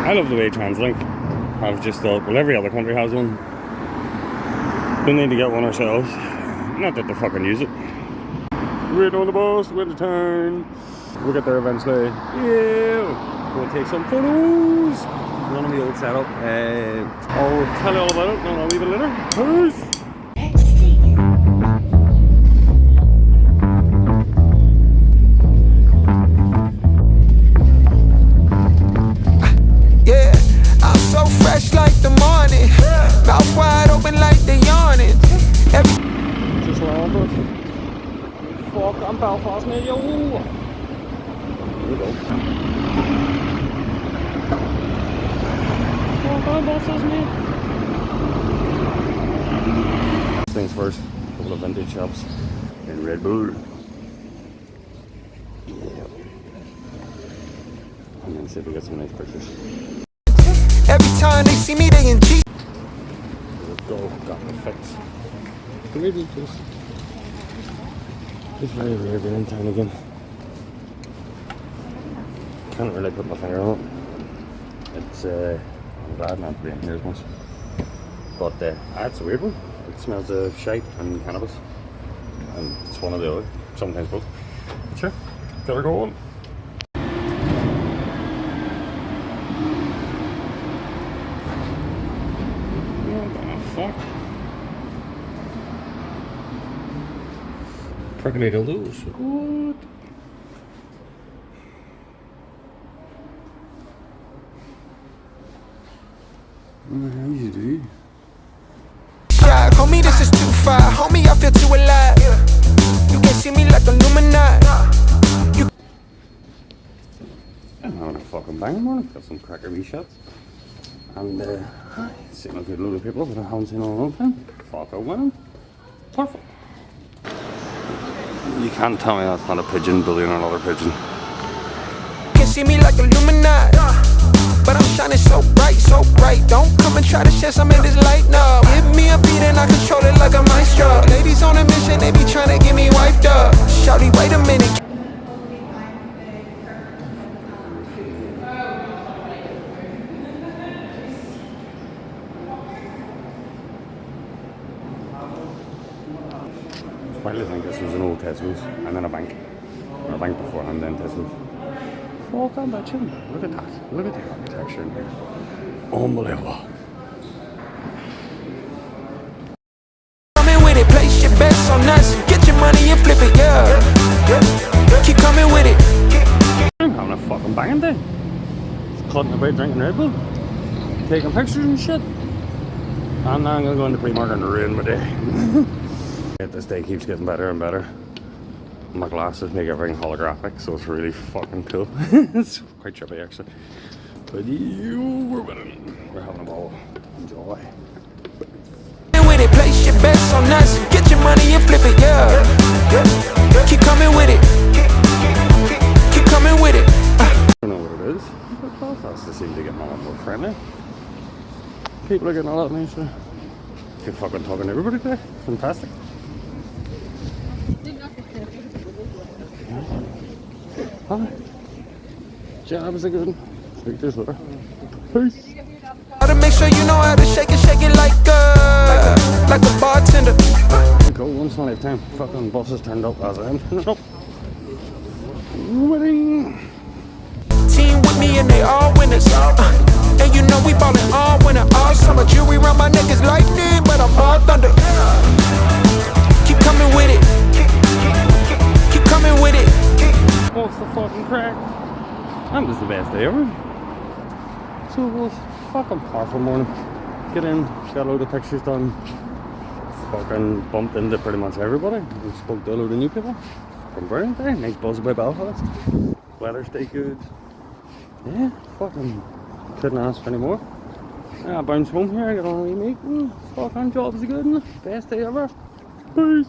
I love the way TransLink have just thought, well, every other country has one. We need to get one ourselves. Not that they fucking use it. Waiting on the bus, went to town. We'll get there eventually. Yeah! We'll take some photos. One of the old setup. I'll tell you all about it, and I'll leave it later. Peace! Fresh like the morning, mouth wide open like the yawning. Just around it. Fuck, I'm Belfast now, yo. Here we go. Fuck, I'm Belfast now. Things first, a couple of vintage shops in Red Bull. Yeah. And then see if we get some nice pictures. Every time they see me, they in G. Let's go, got the fix. Maybe just. It's very rare being in town again. Can't really put my finger on it. It's, I'm glad not to be in here as much. But, it's a weird one. It smells of shite and cannabis. And it's one or the other. Sometimes both. But sure, gotta go on. Prickly to lose. What? What the hell you do? Yeah, homie, this is too far. Homie, I feel too alive. You can see me like a Illuminati. I'm having a fucking bang morning. Got some cracker wee shots. And, sitting with a load of people that I haven't seen in a long time. Fuck, I win. Perfect. You can't tell me that's not a pigeon bullying another pigeon. You can see me like a Illuminati. But I'm shining so bright, so bright. Don't come and try to shed some of this light, no. Give me a beat and I control it like a maestro. Ladies on a mission, they be trying to get me wiped up. Shawty, wait a minute. I think this was an old Tesco's and then a bank. Or a bank beforehand, then Tesco's. Fuck, I'm bitching. Look at that. Look at the architecture in here. Unbelievable. Coming with it, place your bets on us. Get your money and flip it, yeah. Keep coming with it. I'm having a fucking banging day. Just cutting about drinking Red Bull. Taking pictures and shit. And now I'm gonna go into pre-market and ruin my day. This day keeps getting better and better. My glasses make everything holographic, so it's really fucking cool. It's quite trippy actually. But we're winning. We're having a ball. Enjoy. With it, place your bets on us. Get your money and flip it, yeah. Keep coming with it. Keep coming with it. I don't know what it is, but Belfast seem to get a lot more friendly. People are getting a lot nicer. Good fucking talking to everybody today. Fantastic. Hi. Jobs are good. Speak to you later. Peace. Gotta make sure you know how to shake it like a bartender. Go once in a lifetime. Fucking buses turned up as I am turning up. Winning. Team with me and they all winners. And you know we ballin' all winter, all summer. Jewelry around my neck is lightning, but I'm all thunder. Keep coming with it. Keep coming with it. What's the fucking crack? That was the best day ever. So it was fucking powerful morning. Get in, got a load of pictures done. Fucking bumped into pretty much everybody. We spoke to a load of new people. Fucking brilliant day. Nice buzz about Belfast. Weather stay good. Yeah, fucking couldn't ask for any more. I bounce home here, I got on a wee meeting. Fucking jobs are good. Best day ever. Peace.